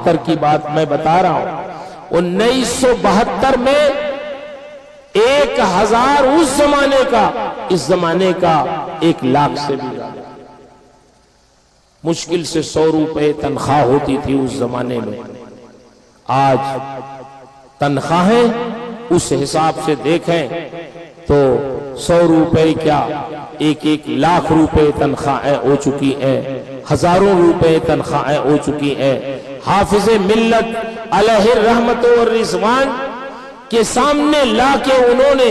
1972 کی بات میں بتا رہا ہوں، 1972 میں 1000 اس زمانے کا، اس زمانے کا 1 لاکھ سے بھی زیادہ، مشکل سے 100 روپے تنخواہ ہوتی تھی اس زمانے میں۔ آج تنخواہیں اس حساب سے دیکھیں تو 100 روپے کیا 1 لاکھ روپے تنخواہیں ہو چکی ہیں، ہزاروں روپے تنخواہیں ہو چکی ہیں۔ حافظ ملت علیہ الرحمت والرضوان کے سامنے لا کے انہوں نے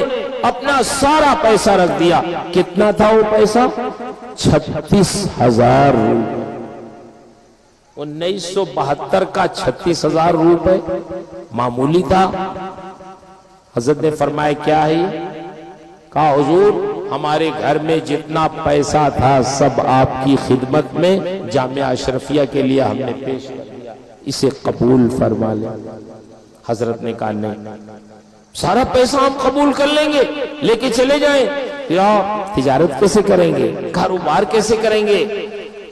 اپنا سارا پیسہ رکھ دیا۔ کتنا تھا وہ پیسہ؟ 36,000 روپے۔ 1972 کا 36,000 روپے معمولی تھا؟ حضرت نے فرمایا کیا ہے یہ؟ کہا حضور ہمارے گھر میں جتنا پیسہ تھا سب آپ کی خدمت میں جامعہ اشرفیہ کے لیے ہم نے پیش کر دیا، اسے قبول فرما لیں۔ حضرت نے کہا نہیں، سارا پیسہ ہم قبول کر لیں گے، لے کے چلے جائیں، تجارت کیسے کریں گے، کاروبار کیسے کریں گے،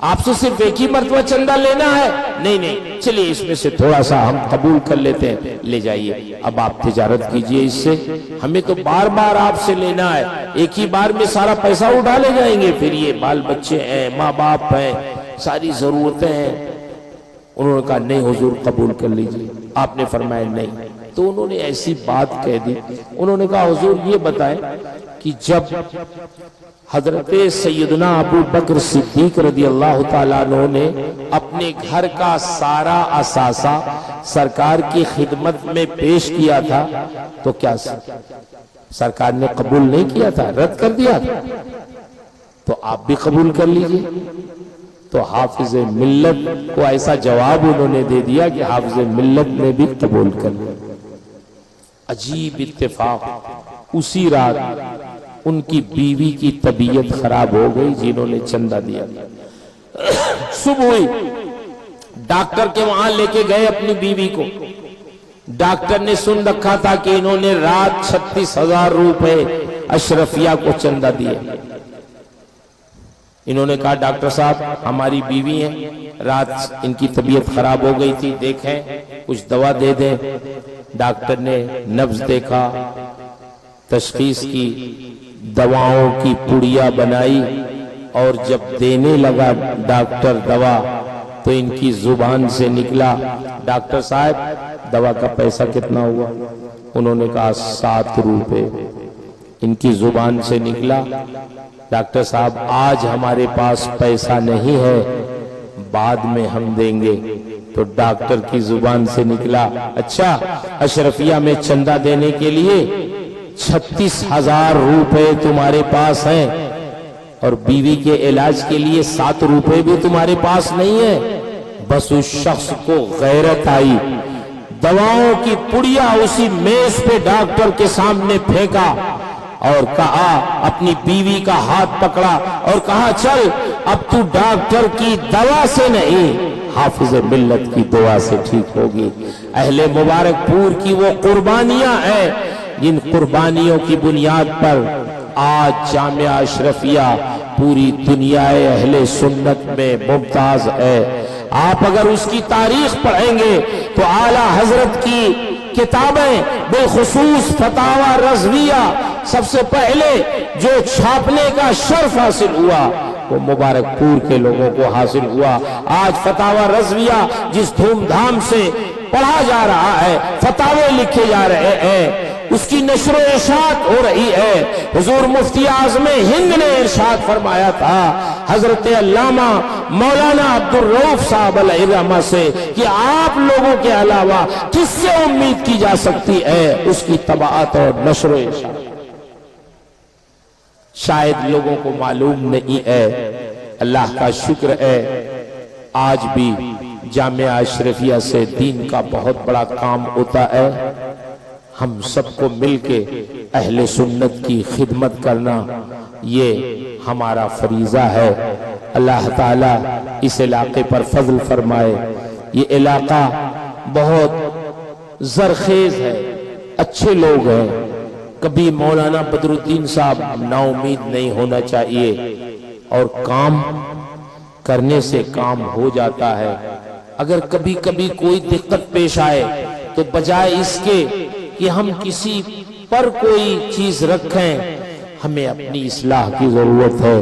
آپ سے صرف 1 ہی مرتبہ چندہ لینا ہے؟ نہیں، چلیے اس میں سے تھوڑا سا ہم قبول کر لیتے ہیں، لے جائیے، اب آپ تجارت کیجئے اس سے، ہمیں تو بار بار آپ سے لینا ہے، 1 ہی بار میں سارا پیسہ اٹھا لے جائیں گے، پھر یہ بال بچے ہیں، ماں باپ ہیں، ساری ضرورتیں ہیں۔ انہوں نے کہا نہیں حضور قبول کر لیجئے۔ آپ نے فرمایا نہیں، تو انہوں نے ایسی بات کہہ دی، انہوں نے کہا حضور یہ بتائیں کہ جب حضرت سیدنا ابو بکر صدیق رضی اللہ تعالیٰ عنہ نے اپنے گھر کا سارا اثاثہ سرکار کی خدمت میں پیش کیا تھا تو کیا سرکار نے قبول نہیں کیا تھا، رد کر دیا تھا؟ تو آپ بھی قبول کر لیجئے۔ تو حافظ ملت کو ایسا جواب انہوں نے دے دیا کہ حافظ ملت نے بھی قبول کر لیا۔ عجیب اتفاق، اسی رات ان کی بیوی کی طبیعت خراب ہو گئی جنہوں نے چندہ دیا۔ صبح ہوئی، ڈاکٹر کے وہاں لے کے گئے اپنی بیوی کو، ڈاکٹر نے سن رکھا تھا کہ انہوں نے رات 36,000 روپے اشرفیہ کو چندہ دیے۔ انہوں نے کہا ڈاکٹر صاحب ہماری بیوی ہیں، رات ان کی طبیعت خراب ہو گئی تھی، دیکھیں کچھ دوا دے دیں۔ ڈاکٹر نے نبض دیکھا، تشخیص کی، دواؤں کی پڑیا بنائی، اور جب دینے لگا ڈاکٹر دوا تو ان کی زبان سے نکلا ڈاکٹر صاحب دوا کا پیسہ کتنا ہوا؟ انہوں نے کہا 7 روپے۔ ان کی زبان سے نکلا ڈاکٹر صاحب آج ہمارے پاس پیسہ نہیں ہے، بعد میں ہم دیں گے۔ تو ڈاکٹر کی زبان سے نکلا اچھا اشرفیہ میں چندہ دینے کے لیے 36,000 روپے تمہارے پاس ہیں اور بیوی کے علاج کے لیے 7 روپے بھی تمہارے پاس نہیں ہے۔ بس اس شخص کو غیرت آئی، دواؤں کی پڑیا اسی میز پہ ڈاکٹر کے سامنے پھینکا اور کہا، اپنی بیوی کا ہاتھ پکڑا اور کہا چل اب تو ڈاکٹر کی دوا سے نہیں حافظ ملت کی دعا سے ٹھیک ہوگی۔ اہل مبارک پور کی وہ قربانیاں ہیں جن قربانیوں کی بنیاد پر آج جامعہ اشرفیہ پوری دنیا اہل سنت میں ممتاز ہے۔ آپ اگر اس کی تاریخ پڑھیں گے تو اعلیٰ حضرت کی کتابیں بالخصوص فتاوی رضویہ سب سے پہلے جو چھاپنے کا شرف حاصل ہوا وہ مبارک پور کے لوگوں کو حاصل ہوا۔ آج فتاوی رضویہ جس دھوم دھام سے پڑھا جا رہا ہے، فتاوے لکھے جا رہے ہیں، اس کی نشر و اشاعت ہو رہی ہے۔ حضور مفتی اعظم ہند نے ارشاد فرمایا تھا حضرت علامہ مولانا عبدالرؤف صاحب علیہ الرحمہ سے کہ آپ لوگوں کے علاوہ کس سے امید کی جا سکتی ہے اس کی طباعت اور نشر و اشاعت۔ شاید لوگوں کو معلوم نہیں ہے، اللہ کا شکر ہے آج بھی جامعہ اشرفیہ سے دین کا بہت بڑا کام ہوتا ہے۔ ہم سب کو مل کے اہل سنت کی خدمت کرنا یہ ہمارا فریضہ ہے۔ اللہ تعالیٰ اس علاقے پر فضل فرمائے۔ یہ علاقہ بہت زرخیز ہے، اچھے لوگ ہیں۔ کبھی مولانا بدر الدین صاحب نا امید نہیں ہونا چاہیے، اور کام کرنے سے کام ہو جاتا ہے۔ اگر کبھی کبھی کوئی دقت پیش آئے تو بجائے اس کے کہ ہم کسی پر کوئی چیز رکھیں، ہمیں اپنی اصلاح کی ضرورت ہے۔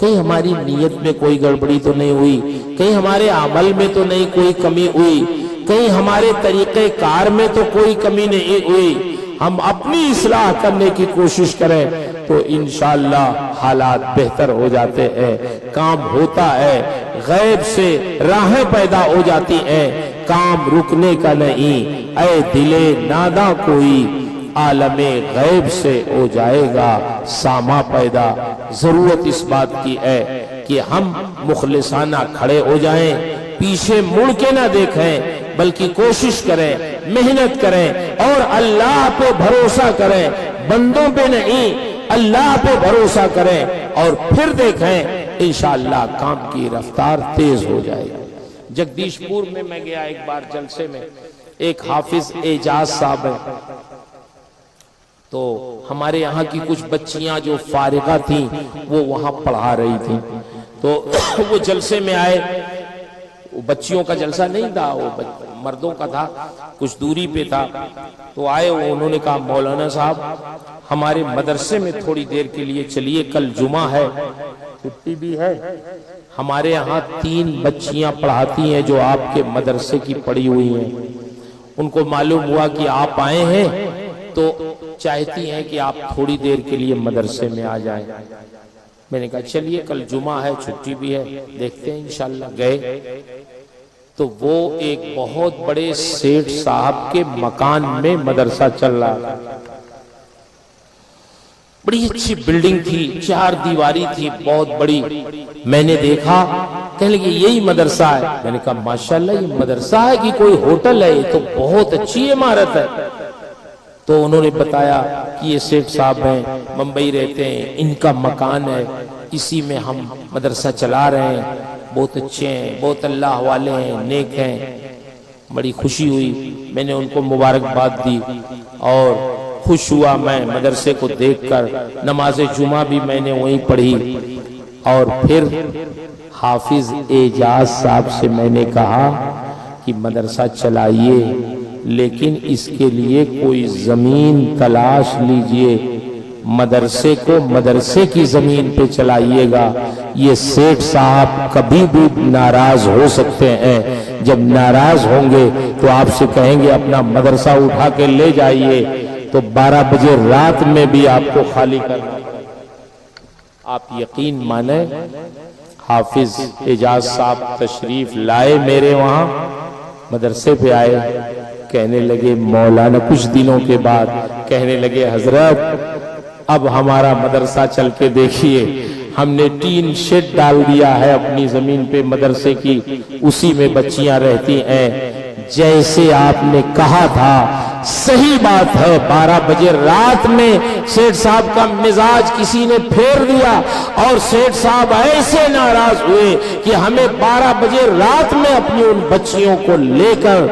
کہیں ہماری نیت میں کوئی گڑبڑی تو نہیں ہوئی، کہیں ہمارے عمل میں تو نہیں کوئی کمی ہوئی، کہیں ہمارے طریقے کار میں تو کوئی کمی نہیں ہوئی۔ ہم اپنی اصلاح کرنے کی کوشش کریں تو انشاءاللہ حالات بہتر ہو جاتے ہیں، کام ہوتا ہے، غیب سے راہیں پیدا ہو جاتی ہیں، کام رکنے کا نہیں۔ اے دلے ناداں کوئی عالم غیب سے ہو جائے گا ساما پیدا۔ ضرورت اس بات کی ہے کہ ہم مخلصانہ کھڑے ہو جائیں، پیچھے مڑ کے نہ دیکھیں، بلکہ کوشش کریں، محنت کریں اور اللہ پہ بھروسہ کریں، بندوں پہ نہیں، اللہ پہ بھروسہ کریں اور پھر دیکھیں انشاءاللہ کام کی رفتار تیز ہو جائے گی۔ جگدیش پور میں گیا ایک بار جلسے میں، ایک حافظ اعجاز صاحب ہے، تو ہمارے یہاں کی کچھ بچیاں جو فارغہ تھیں وہ وہاں پڑھا رہی تھیں، تو وہ جلسے میں آئے، وہ بچیوں کا جلسہ نہیں تھا، وہ مردوں کا تھا، کچھ دوری پہ تھا، تو آئے، انہوں نے کہا مولانا صاحب ہمارے مدرسے میں تھوڑی دیر کے لیے چلیے، کل جمعہ ہے، چھٹی بھی ہے، ہمارے یہاں 3 بچیاں پڑھاتی ہیں جو آپ کے مدرسے کی پڑھی ہوئی ہیں، ان کو معلوم ہوا کہ آپ آئے ہیں تو چاہتی ہیں کہ آپ تھوڑی دیر کے لیے مدرسے میں آ جائیں۔ میں نے کہا چلیے کل جمعہ ہے، چھٹی بھی ہے، دیکھتے ہیں انشاءاللہ۔ گئے تو وہ ایک بہت بڑے سیٹھ صاحب کے مکان میں مدرسہ چل رہا، بڑی اچھی بلڈنگ تھی، 4 دیواری تھی، بہت بڑی۔ میں نے دیکھا، کہنے لگے یہی مدرسہ ہے۔ میں نے کہا ماشاءاللہ یہ مدرسہ ہے کہ کوئی ہوٹل ہے؟ یہ تو بہت اچھی عمارت ہے۔ تو انہوں نے بتایا کہ یہ سیٹھ صاحب ہیں، ممبئی رہتے ہیں، ان کا مکان ہے، اسی میں ہم مدرسہ چلا رہے ہیں، بہت اچھے ہیں، بہت اللہ والے ہیں، نیک ہیں۔ بڑی خوشی ہوئی، میں نے ان کو مبارکباد دی اور خوش ہوا میں مدرسے کو دیکھ کر۔ نماز جمعہ بھی میں نے وہیں پڑھی، اور پھر حافظ اعجاز صاحب سے میں نے کہا کہ مدرسہ چلائیے، لیکن اس کے لیے کوئی زمین تلاش لیجئے، مدرسے کو مدرسے کی زمین پہ چلائیے گا۔ یہ سیٹھ صاحب کبھی بھی ناراض ہو سکتے ہیں، جب ناراض ہوں گے تو آپ سے کہیں گے اپنا مدرسہ اٹھا کے لے جائیے، تو 12 بجے رات میں بھی آپ کو خالی کرنا۔ آپ یقین مانیں، حافظ اعجاز صاحب تشریف لائے میرے وہاں، مدرسے پہ آئے، کہنے لگے مولانا، کچھ دنوں کے بعد کہنے لگے حضرت اب ہمارا مدرسہ چل کے دیکھیے، ہم نے ٹین شیڈ ڈال دیا ہے اپنی زمین پہ مدرسے کی، اسی میں بچیاں رہتی ہیں، جیسے آپ نے کہا تھا صحیح بات ہے۔ 12 بجے رات میں سیٹھ صاحب کا مزاج کسی نے پھیر دیا اور سیٹھ صاحب ایسے ناراض ہوئے کہ ہمیں 12 بجے رات میں اپنی ان بچیوں کو لے کر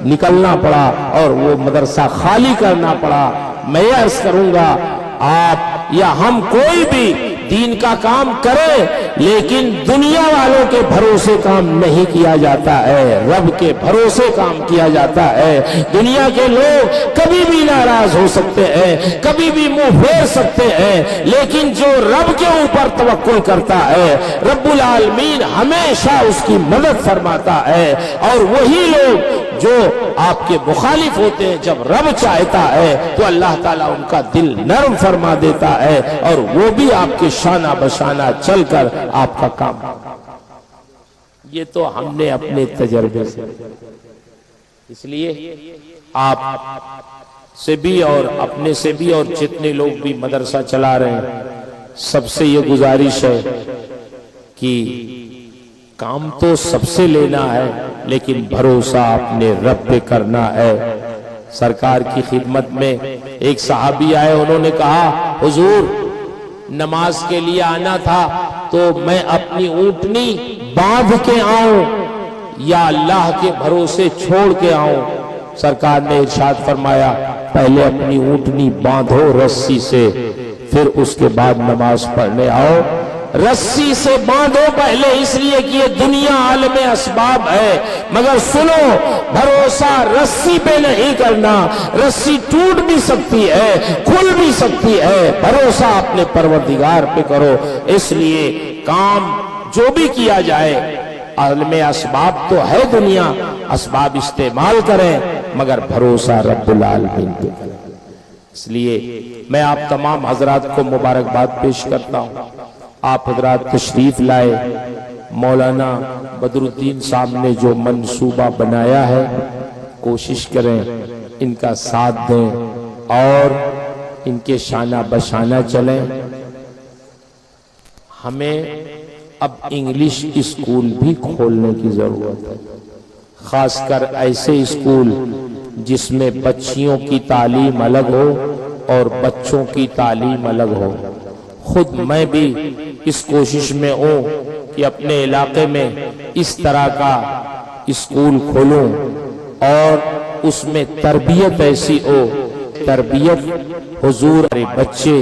نکلنا پڑا اور وہ مدرسہ خالی کرنا پڑا۔ میں عرض کروں گا آپ یا ہم کوئی بھی دین کا کام کرے، لیکن دنیا والوں کے بھروسے کام نہیں کیا جاتا ہے، رب کے بھروسے کام کیا جاتا ہے۔ دنیا کے لوگ کبھی بھی ناراض ہو سکتے ہیں، کبھی بھی منہ پھیر سکتے ہیں، لیکن جو رب کے اوپر توکل کرتا ہے رب العالمین ہمیشہ اس کی مدد فرماتا ہے۔ اور وہی لوگ جو آپ کے مخالف ہوتے ہیں، جب رب چاہتا ہے تو اللہ تعالیٰ ان کا دل نرم فرما دیتا ہے اور وہ بھی آپ کے شانہ بشانہ چل کر آپ کا کام۔ یہ تو ہم نے اپنے تجربے سے، اس لیے آپ سے بھی اور اپنے سے بھی اور جتنے لوگ بھی مدرسہ چلا رہے ہیں سب سے یہ گزارش ہے کہ کام تو سب سے لینا ہے، لیکن بھروسہ اپنے رب پہ کرنا ہے۔ سرکار کی خدمت میں ایک صحابی آئے، انہوں نے کہا حضور نماز کے لیے آنا تھا تو میں اپنی اونٹنی باندھ کے آؤں یا اللہ کے بھروسے چھوڑ کے آؤں؟ سرکار نے ارشاد فرمایا پہلے اپنی اونٹنی باندھو رسی سے، پھر اس کے بعد نماز پڑھنے آؤ۔ رسی سے باندھو پہلے اس لیے کہ یہ دنیا عالم اسباب ہے، مگر سنو بھروسہ رسی پہ نہیں کرنا، رسی ٹوٹ بھی سکتی ہے کھل بھی سکتی ہے، بھروسہ اپنے پروردگار پہ کرو۔ اس لیے کام جو بھی کیا جائے عالم اسباب تو ہے دنیا، اسباب استعمال کریں مگر بھروسہ رب العالمین پہ کریں۔ اس لیے میں آپ تمام حضرات کو مبارکباد پیش کرتا ہوں، آپ حضرات تشریف لائے، مولانا بدر الدین صاحب نے جو منصوبہ بنایا ہے کوشش کریں ان کا ساتھ دیں اور ان کے شانہ بشانہ چلیں۔ ہمیں اب انگلش اسکول بھی کھولنے کی ضرورت ہے، خاص کر ایسے اسکول جس میں بچیوں کی تعلیم الگ ہو اور بچوں کی تعلیم الگ ہو۔ خود میں بھی اس کوشش میں ہوں کہ اپنے علاقے میں اس طرح کا اسکول کھولوں اور اس میں تربیت ایسی ہو، تربیت حضور بچے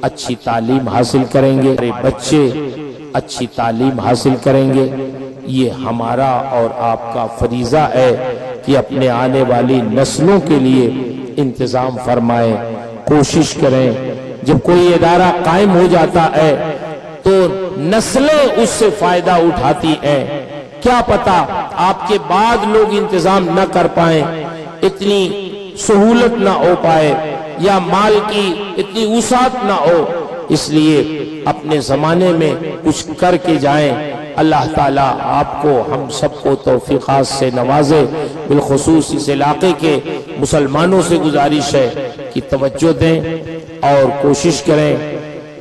اچھی تعلیم حاصل کریں گے، بچے اچھی تعلیم حاصل کریں گے۔ یہ ہمارا اور آپ کا فریضہ ہے کہ اپنے آنے والی نسلوں کے لیے انتظام فرمائیں، کوشش کریں۔ جب کوئی ادارہ قائم ہو جاتا ہے تو نسلیں اس سے فائدہ اٹھاتی ہیں، کیا پتا آپ کے بعد لوگ انتظام نہ کر پائیں، اتنی سہولت نہ ہو پائے یا مال کی اتنی وسعت نہ ہو، اس لیے اپنے زمانے میں کچھ کر کے جائیں۔ اللہ تعالیٰ آپ کو ہم سب کو توفیقات سے نوازے۔ بالخصوص اس علاقے کے مسلمانوں سے گزارش ہے کہ توجہ دیں اور کوشش کریں،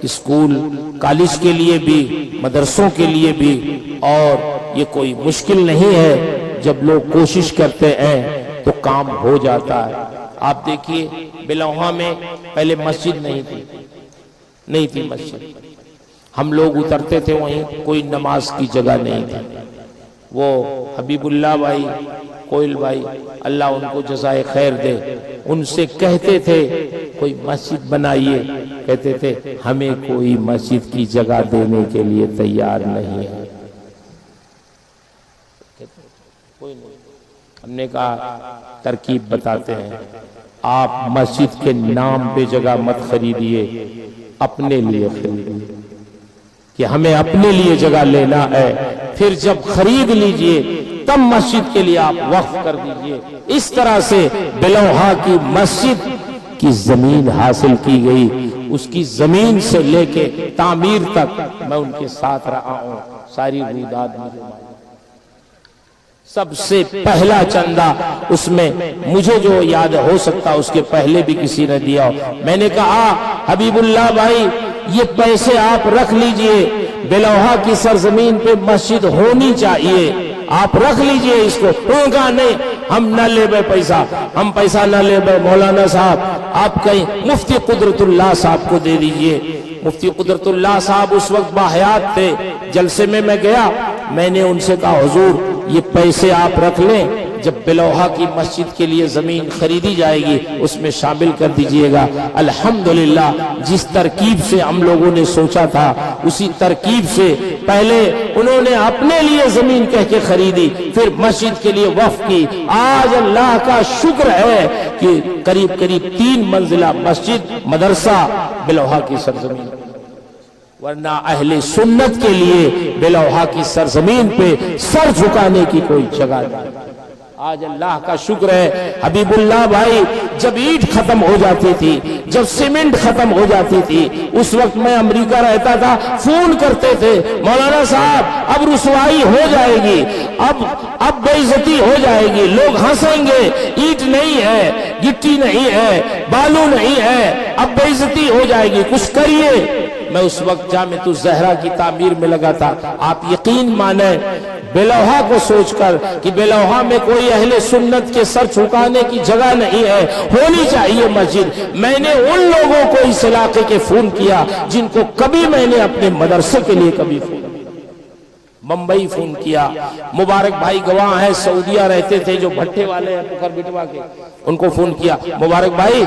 اسکول کالج کے لیے بھی مدرسوں کے لیے بھی، اور یہ کوئی مشکل نہیں ہے، جب لوگ کوشش کرتے ہیں تو کام ہو جاتا ہے۔ آپ دیکھیے بلوہا میں پہلے مسجد نہیں تھی مسجد، ہم لوگ اترتے تھے وہیں، کوئی نماز کی جگہ نہیں تھی۔ وہ حبیب اللہ بھائی کوئل بھائی اللہ ان کو جزائے خیر دے، ان سے کہتے تھے کوئی مسجد بنائیے، کہتے تھے ہمیں کوئی مسجد کی جگہ دینے کے لیے تیار نہیں ہے۔ ہم نے کہا ترکیب بتاتے ہیں، آپ مسجد کے نام پہ جگہ مت خریدیے، اپنے لیے خریدیے، کہ ہمیں اپنے لیے جگہ لینا ہے، پھر جب خرید لیجئے تب مسجد کے لیے آپ وقف کر دیجئے۔ اس طرح سے بلوہا کی مسجد کی زمین حاصل کی گئی، اس کی زمین سے لے کے تعمیر تک میں ان کے ساتھ رہا ہوں، ساری رویداد مجھے معلوم۔ سب سے پہلا چندہ اس میں مجھے جو یاد ہو سکتا اس کے پہلے بھی کسی نے دیا ہو، میں نے کہا حبیب اللہ بھائی یہ پیسے آپ رکھ لیجئے، بلوہا کی سرزمین پہ مسجد ہونی چاہیے، آپ رکھ لیجئے اس کو۔ انہوں نے کہا نہیں ہم نہ لے بے پیسہ، ہم پیسہ نہ لے بے، مولانا صاحب آپ کہیں مفتی قدرت اللہ صاحب کو دے دیجئے۔ مفتی قدرت اللہ صاحب اس وقت باحیات تھے، جلسے میں گیا، میں نے ان سے کہا حضور یہ پیسے آپ رکھ لیں، جب بلوہا کی مسجد کے لیے زمین خریدی جائے گی اس میں شامل کر دیجئے گا۔ الحمدللہ جس ترکیب سے ہم لوگوں نے سوچا تھا اسی ترکیب سے پہلے انہوں نے اپنے لیے زمین کہہ کے خریدی، پھر مسجد کے لیے وقف کی۔ آج اللہ کا شکر ہے کہ قریب 3 منزلہ مسجد مدرسہ بلوہا کی سرزمین، ورنہ اہل سنت کے لیے بلوہا کی سرزمین پہ سر جھکانے کی کوئی جگہ نہیں۔ آج اللہ کا شکر ہے حبیب اللہ بھائی جب اینٹ ختم ہو جاتی تھی، جب سیمنٹ ختم ہو جاتی تھی، اس وقت میں امریکہ رہتا تھا، فون کرتے تھے مولانا صاحب اب رسوائی ہو جائے گی، اب بے عزتی ہو جائے گی، لوگ ہنسیں گے، اینٹ نہیں ہے، گٹی نہیں ہے، بالو نہیں ہے، اب بے عزتی ہو جائے گی، کچھ کریے۔ میں اس وقت جامعۃ الزہرا کی تعمیر میں لگا تھا۔ آپ یقین مانیں بلوہا کو سوچ کر کہ بلوہا میں کوئی اہل سنت کے سر جھکانے کی جگہ نہیں ہے، ہونی چاہیے مسجد، میں نے ان لوگوں کو اس علاقے کے فون کیا جن کو کبھی میں نے اپنے مدرسے کے لیے کبھی فون کیا، ممبئی فون کیا، مبارک بھائی گواہ ہیں سعودیہ رہتے تھے جو بھٹے والے ہیں پکر بٹوا کے، ان کو فون کیا، مبارک بھائی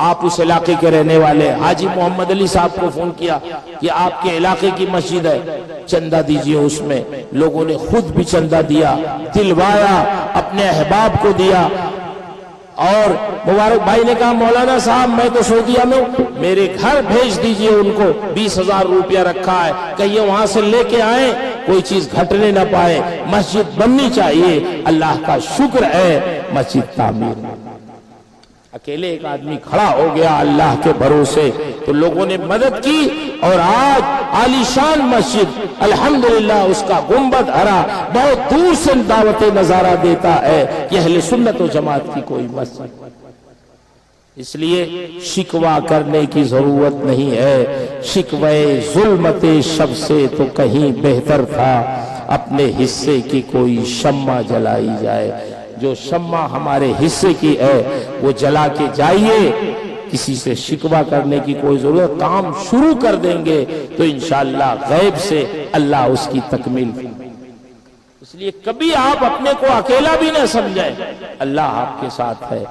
آپ اس علاقے کے رہنے والے حاجی محمد علی صاحب کو فون کیا کہ آپ کے علاقے کی مسجد ہے، چندہ دیجئے اس میں. لوگوں نے خود بھی چندہ دیا، دلوایا، اپنے احباب کو دیا. اور مبارک بھائی نے کہا مولانا صاحب میں تو سعودیہ میں ہوں، میرے گھر بھیج دیجئے ان کو، 20,000 روپیہ رکھا ہے، کہیے وہاں سے لے کے آئیں، کوئی چیز گھٹنے نہ پائے. مسجد بننی چاہیے. اللہ کا شکر ہے مسجد تعمیر. اکیلے ایک آدمی کھڑا ہو گیا اللہ کے بھروسے تو لوگوں نے مدد کی، اور آج عالی شان مسجد الحمدللہ اس کا گنبد ہرا بہت دور سے دعوت نظارہ دیتا ہے کہ اہل سنت و جماعت کی کوئی مسجد. اس لیے شکوہ کرنے کی ضرورت نہیں ہے. شکوہ ظلمت شب سے تو کہیں بہتر تھا اپنے حصے کی کوئی شمع جلائی جائے. جو شمع ہمارے حصے کی ہے وہ جلا کے جائیے. کسی سے شکوہ کرنے کی کوئی ضرورت، کام شروع کر دیں گے تو انشاءاللہ غیب سے اللہ اس کی تکمیل. اس لیے کبھی آپ اپنے کو اکیلا بھی نہ سمجھیں، اللہ آپ کے ساتھ ہے.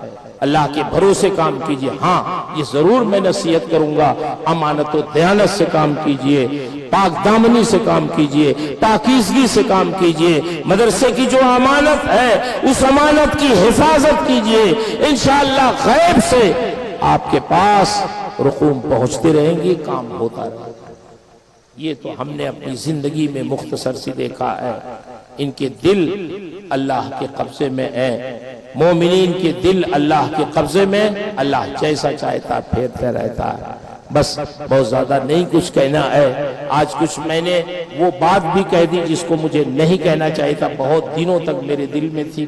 اللہ کے بھروسے کام کیجئے. ہاں یہ ضرور میں نصیحت کروں گا، امانت و دیانت سے کام کیجئے، پاک دامنی سے کام کیجئے، پاکیزگی سے کام کیجئے. مدرسے کی جو امانت ہے اس امانت کی حفاظت کیجئے. انشاءاللہ غیب سے آپ کے پاس رقوم پہنچتے رہیں گی، کام ہوتا رہے گا. یہ تو ہم نے اپنی زندگی میں مختصر سی دیکھا ہے. ان کے دل اللہ کے قبضے میں ہے. مومنین کے دل اللہ کے قبضے میں، اللہ جیسا چاہتا پھیرتا رہتا ہے. بس بہت زیادہ نہیں کچھ کہنا ہے. آج کچھ میں نے وہ بات بھی کہہ دی جس کو مجھے نہیں کہنا چاہیے تھا، بہت دنوں تک میرے دل میں تھی،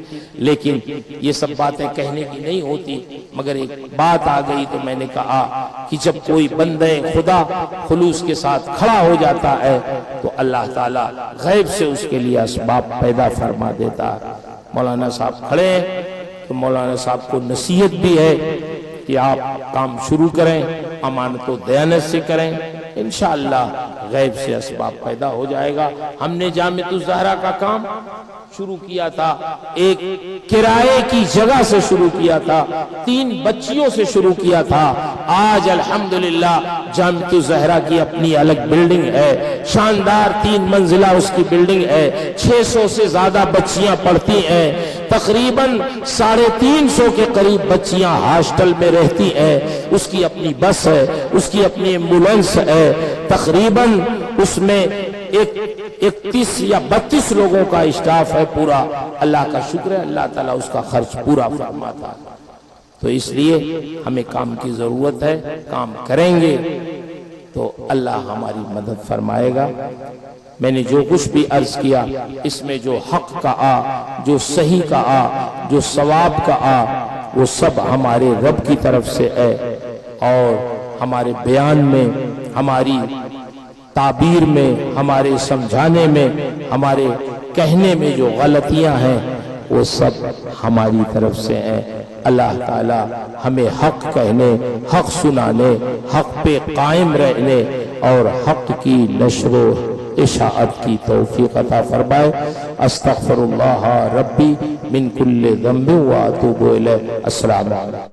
لیکن یہ سب باتیں کہنے کی نہیں ہوتی. مگر ایک بات آ گئی تو میں نے کہا کہ جب کوئی بندہ خدا خلوص کے ساتھ کھڑا ہو جاتا ہے تو اللہ تعالیٰ غیب سے اس کے لیے اسباب پیدا فرما دیتا ہے. مولانا صاحب کھڑے ہیں تو مولانا صاحب کو نصیحت بھی ہے کہ آپ کام شروع کریں، امانت و دیانت سے کریں، انشاءاللہ غیب سے اسباب پیدا ہو جائے گا. ہم نے جامعۃ الزہرا کا کام شروع کیا تھا، ایک کرائے کی جگہ سے شروع کیا تھا، 3 بچیوں سے شروع کیا تھا. آج الحمدللہ جامعۃ الزہرا کی اپنی الگ بلڈنگ ہے، شاندار 3 منزلہ اس کی بلڈنگ ہے. 600 سے زیادہ بچیاں پڑھتی ہیں. تقریباً 350 کے قریب بچیاں ہاسٹل میں رہتی ہیں. اس کی اپنی بس ہے، اس کی اپنی ایمبولنس ہے. تقریباً اس میں 31 یا 32 لوگوں کا اسٹاف ہے پورا. اللہ کا شکر ہے، اللہ تعالیٰ اس کا خرچ پورا فرماتا. تو اس لیے ہمیں کام کی ضرورت ہے، کام کریں گے تو اللہ ہماری مدد فرمائے گا. میں نے جو کچھ بھی عرض کیا اس میں جو حق کا جو صحیح کا جو ثواب کا وہ سب ہمارے رب کی طرف سے ہے. اور ہمارے بیان میں، ہماری تعبیر میں، ہمارے سمجھانے میں، ہمارے کہنے میں جو غلطیاں ہیں وہ سب ہماری طرف سے ہیں. اللہ تعالی ہمیں حق کہنے، حق سنانے، حق پہ قائم رہنے اور حق کی نشر و اشاعت کی توفیق عطا فرمائے. استغفر اللہ ربی من کل ذنب و اتوب الیہ. السلام علیکم.